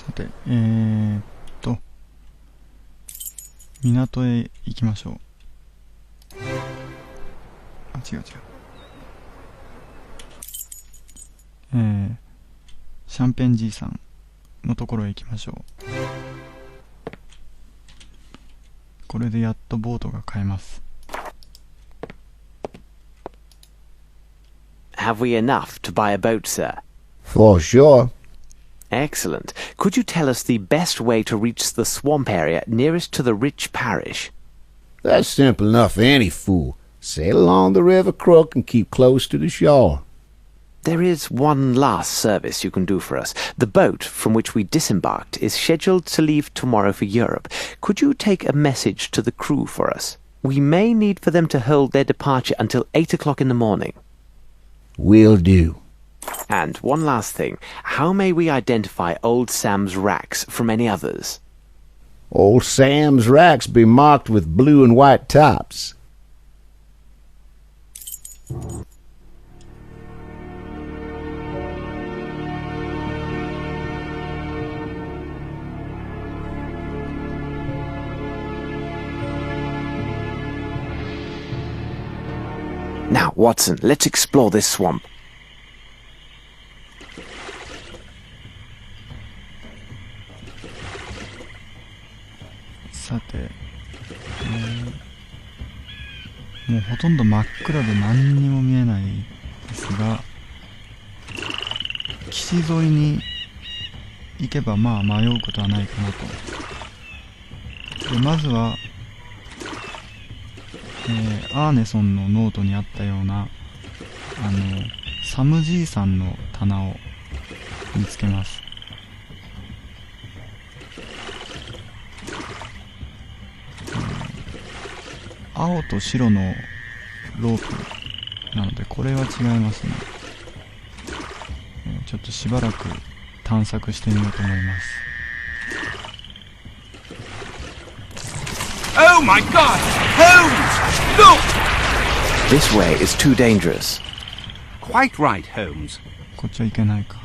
さて、港へ行きましょう。あ、違う。シャンペンじいさんのところへ行きましょう。これでやっとボートが買えます。Have we enough to buy a boat, sir? For sure. Excellent. Could you tell us the best way to reach the swamp area nearest to the rich parish? That's simple enough for any fool. Sail along the river crook and keep close to the shore. There is one last service you can do for us. The boat from which we disembarked is scheduled to leave tomorrow for Europe. Could you take a message to the crew for us? We may need for them to hold their departure until 8 o'clock in the morning. Will do. And one last thing. How may we identify Old Sam's racks from any others? Old Sam's racks be marked with blue and white tops. Now, Watson, let's explore this swamp. さて、もうほとんど真っ暗で何にも見えないですが、岸沿いに行けばまあ迷うことはないかなと。でまずは、アーネソンのノートにあったようなサムじいさんの棚を見つけます。青と白のロープなのでこれは違いますね。ちょっとしばらく探索してみようと思います。Oh my God! Holmes! Look! This way is too dangerous. Quite right, Holmes. こっちはいけないか。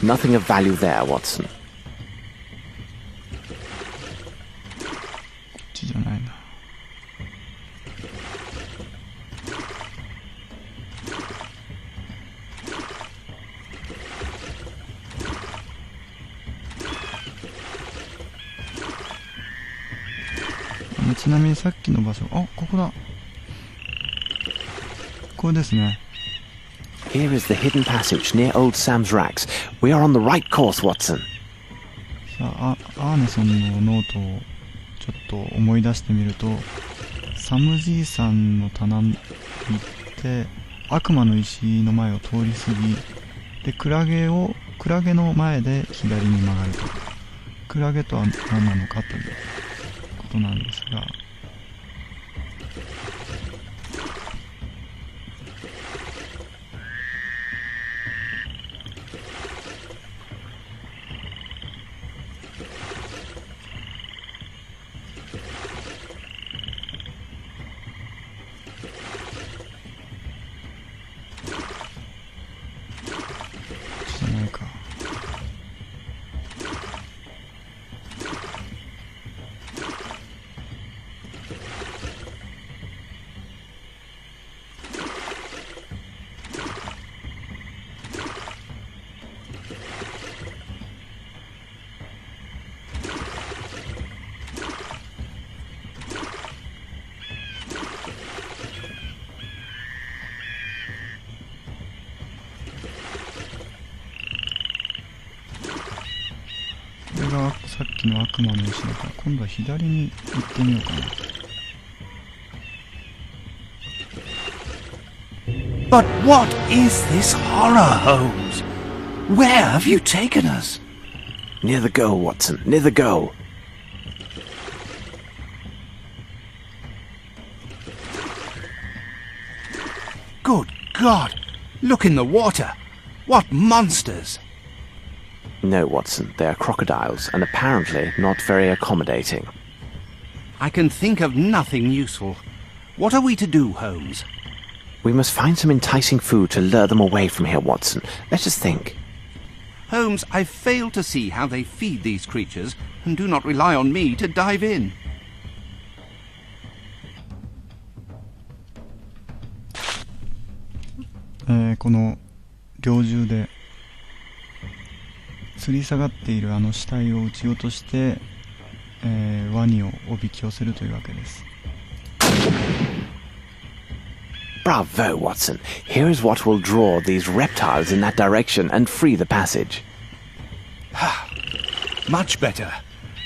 Nothing of value there, Watson. こっちじゃないな。ちなみにさっきの場所、あ、ここだ。これですね。Here is the hidden passage near Old Sam's racks. We are on the right course, Watson. さあ、アーネソンのノートをちょっと思い出してみると、サムじいさんの棚に行って悪魔の石の前を通り過ぎでクラゲの前で左に曲がると。クラゲとは何なのかということなんですが、じゃないか。これがさっきの悪魔の石だから今度は左に行ってみようかな。But what is this horror, Holmes? Where have you taken us? Near the goal, Watson. Near the goal. Good God! Look in the water. What monsters! No, Watson. They are crocodiles, and apparently not very accommodating. I can think of nothing useful. What are we to do, Holmes? We must find some enticing food to lure them away from here, Watson. Let us think. Holmes, I fail to see how they feed these creatures, and do not rely on me to dive in. この猟銃で吊り下がっているあの死体を撃ち落として、ワニをおびき寄せるというわけです。Bravo, Watson. Here is what will draw these reptiles in that direction and free the passage. Much better.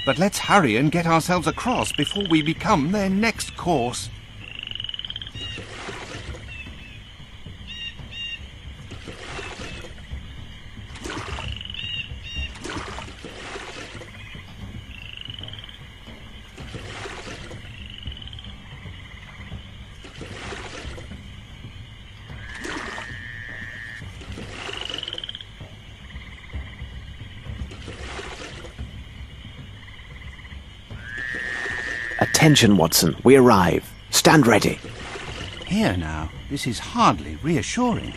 But let's hurry and get ourselves across before we become their next course. Attention, Watson. We arrive. Stand ready. Here now, this is hardly reassuring.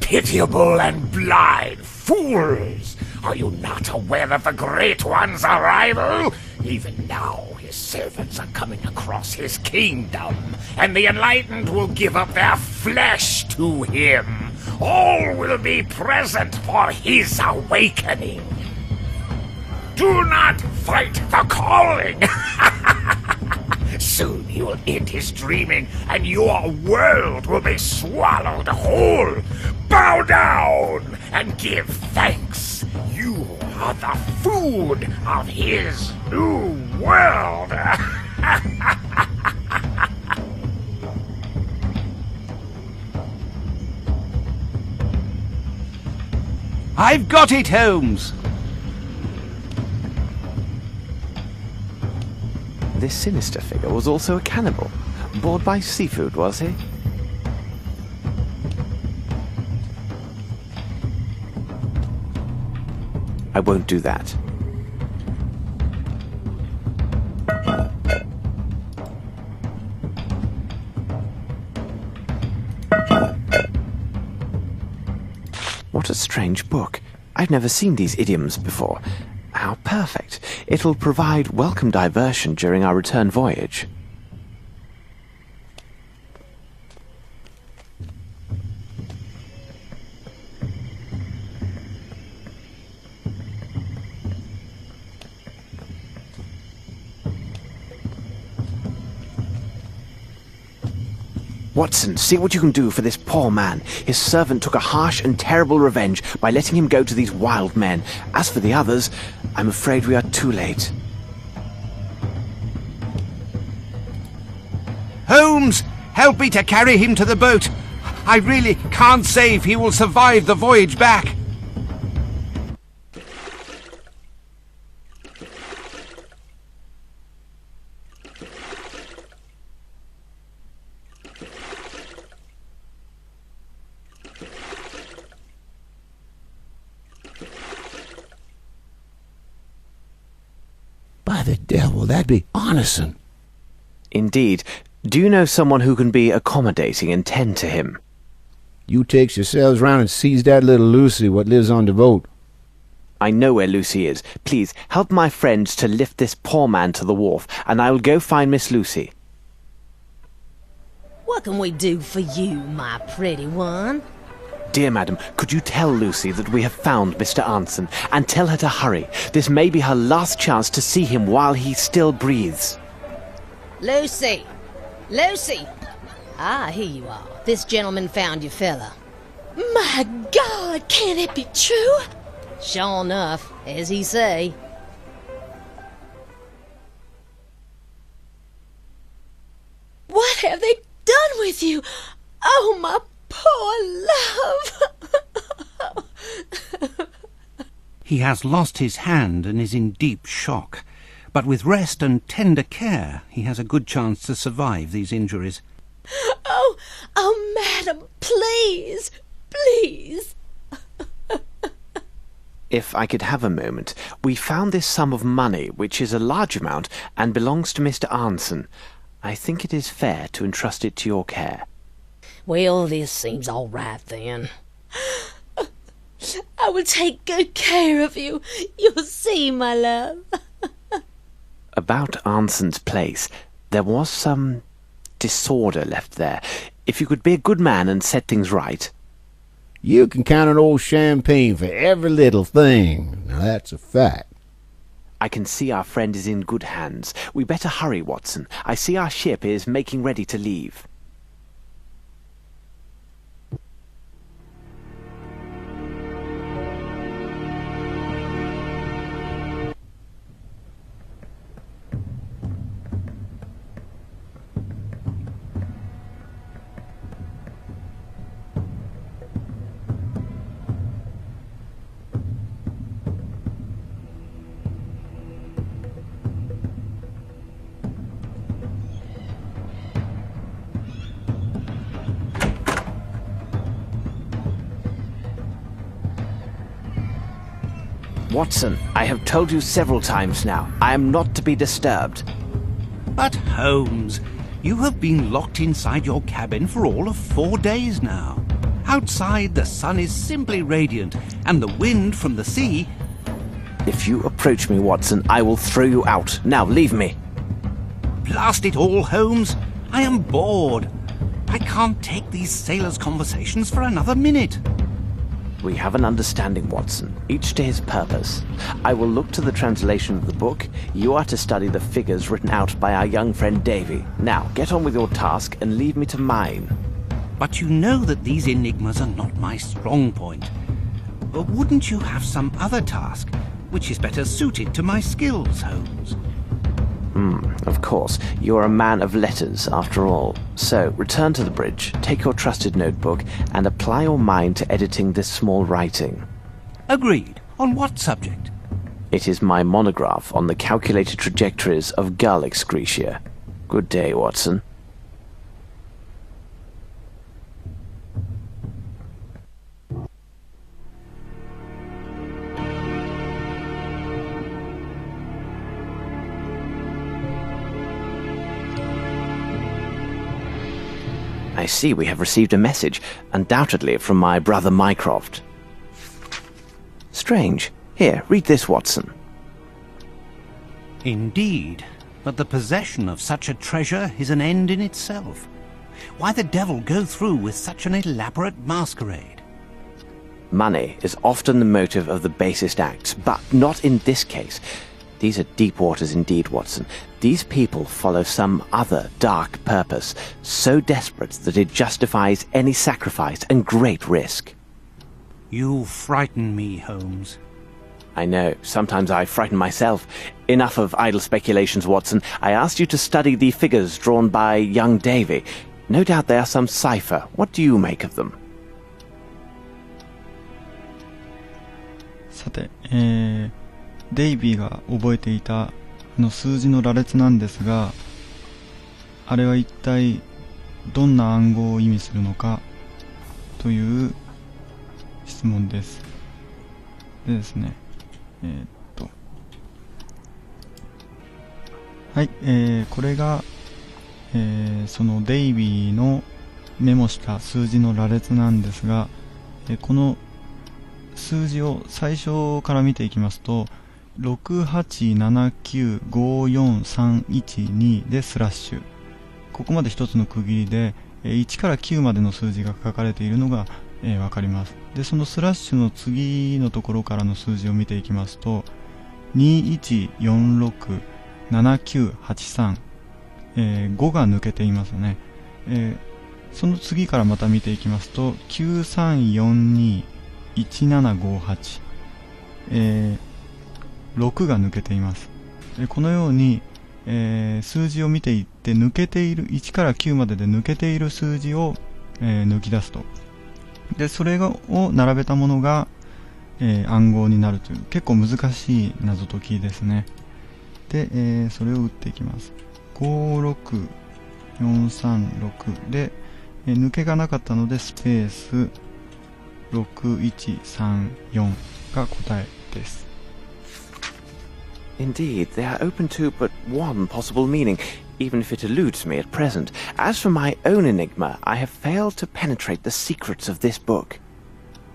Pitiable and blind fools! Are you not aware of the Great One's arrival? Even now his servants are coming across his kingdom, and the enlightened will give up their flesh to him. All will be present for his awakening. Do not fight the calling! Soon he will end his dreaming, and your world will be swallowed whole. Bow down and give thanks. You are the food of his new world. I've got it, Holmes! This sinister figure was also a cannibal. Bored by seafood, was he? I won't do that. What a strange book. I've never seen these idioms before. How perfect. It'll provide welcome diversion during our return voyage. Watson, see what you can do for this poor man. His servant took a harsh and terrible revenge by letting him go to these wild men. As for the others, I'm afraid we are too late. Holmes, help me to carry him to the boat. I really can't say if he will survive the voyage back. By the devil, that'd be Arneson. Indeed. Do you know someone who can be accommodating and tend to him? You takes yourselves round and seize that little Lucy what lives on the boat. I know where Lucy is. Please, help my friends to lift this poor man to the wharf, and I will go find Miss Lucy. What can we do for you, my pretty one? Dear madam, could you tell Lucy that we have found Mr. Arneson, and tell her to hurry? This may be her last chance to see him while he still breathes. Lucy! Lucy! Ah, here you are. This gentleman found your fella. My God, can it be true? Sure enough, as he say. What have they done with you? Oh, my poor love! He has lost his hand and is in deep shock. But with rest and tender care, he has a good chance to survive these injuries. Oh, madam, please, please. If I could have a moment, we found this sum of money, which is a large amount, and belongs to Mr. Arnson. I think it is fair to entrust it to your care. Well, this seems all right then. I will take good care of you. You'll see, my love. About Arnson's place, there was some disorder left there. If you could be a good man and set things right. You can count on old Champagne for every little thing. Now that's a fact. I can see our friend is in good hands. We better hurry, Watson. I see our ship is making ready to leave. Watson, I have told you several times now, I am not to be disturbed. But Holmes, you have been locked inside your cabin for all of 4 days now. Outside, the sun is simply radiant, and the wind from the sea... If you approach me, Watson, I will throw you out. Now, leave me. Blast it all, Holmes. I am bored. I can't take these sailors' conversations for another minute. We have an understanding, Watson, each to his purpose. I will look to the translation of the book. You are to study the figures written out by our young friend Davy. Now, get on with your task and leave me to mine. But you know that these enigmas are not my strong point. Wouldn't you have some other task, which is better suited to my skills, Holmes? Of course. You're a man of letters, after all. So, return to the bridge, take your trusted notebook, and apply your mind to editing this small writing. Agreed. On what subject? It is my monograph on the calculated trajectories of gull excretia. Good day, Watson. I see we have received a message, undoubtedly from my brother Mycroft. Strange. Here, read this, Watson. Indeed, but the possession of such a treasure is an end in itself. Why the devil go through with such an elaborate masquerade? Money is often the motive of the basest acts, but not in this case. These are deep waters indeed, Watson. These people follow some other dark purpose, so desperate that it justifies any sacrifice and great risk. You frighten me, Holmes. I know. Sometimes I frighten myself. Enough of idle speculations, Watson. I asked you to study the figures drawn by young Davy. No doubt they are some cipher. What do you make of them? さて、デイビーが覚えていた数字の羅列なんですが、あれは一体どんな暗号を意味するのかという質問です。でですね、はい、これが、そのデイビーのメモした数字の羅列なんですが、この数字を最初から見ていきますと、687954312でスラッシュ、ここまで一つの区切りで1から9までの数字が書かれているのがわかります。で、そのスラッシュの次のところからの数字を見ていきますと、21467983、5が抜けていますね。その次からまた見ていきますと、93421758、6が抜けています。このように、数字を見ていって抜けている1から9までで抜けている数字を、抜き出すと。でそれを並べたものが、暗号になるという結構難しい謎解きですね。で、それを打っていきます。56436で、抜けがなかったのでスペース6134が答えです。Indeed, they are open to but one possible meaning, even if it eludes me at present. As for my own enigma, I have failed to penetrate the secrets of this book.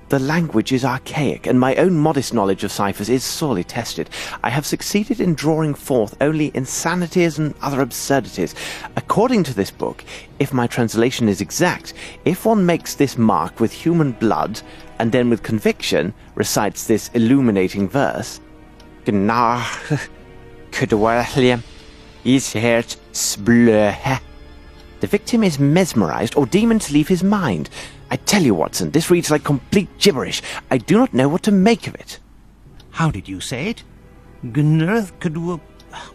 The language is archaic, and my own modest knowledge of ciphers is sorely tested. I have succeeded in drawing forth only insanities and other absurdities. According to this book, if my translation is exact, if one makes this mark with human blood, and then with conviction recites this illuminating verse, the victim is mesmerized or demons leave his mind. I tell you, Watson, this reads like complete gibberish. I do not know what to make of it. How did you say it?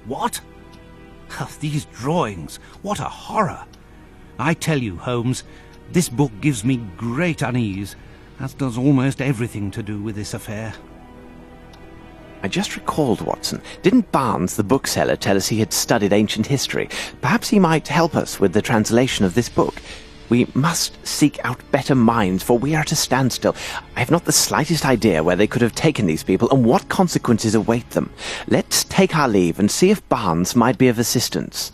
What? These drawings, what a horror. I tell you, Holmes, this book gives me great unease, as does almost everything to do with this affair. I just recalled, Watson. Didn't Barnes, the bookseller, tell us he had studied ancient history? Perhaps he might help us with the translation of this book. We must seek out better minds, for we are at a standstill. I have not the slightest idea where they could have taken these people and what consequences await them. Let's take our leave and see if Barnes might be of assistance.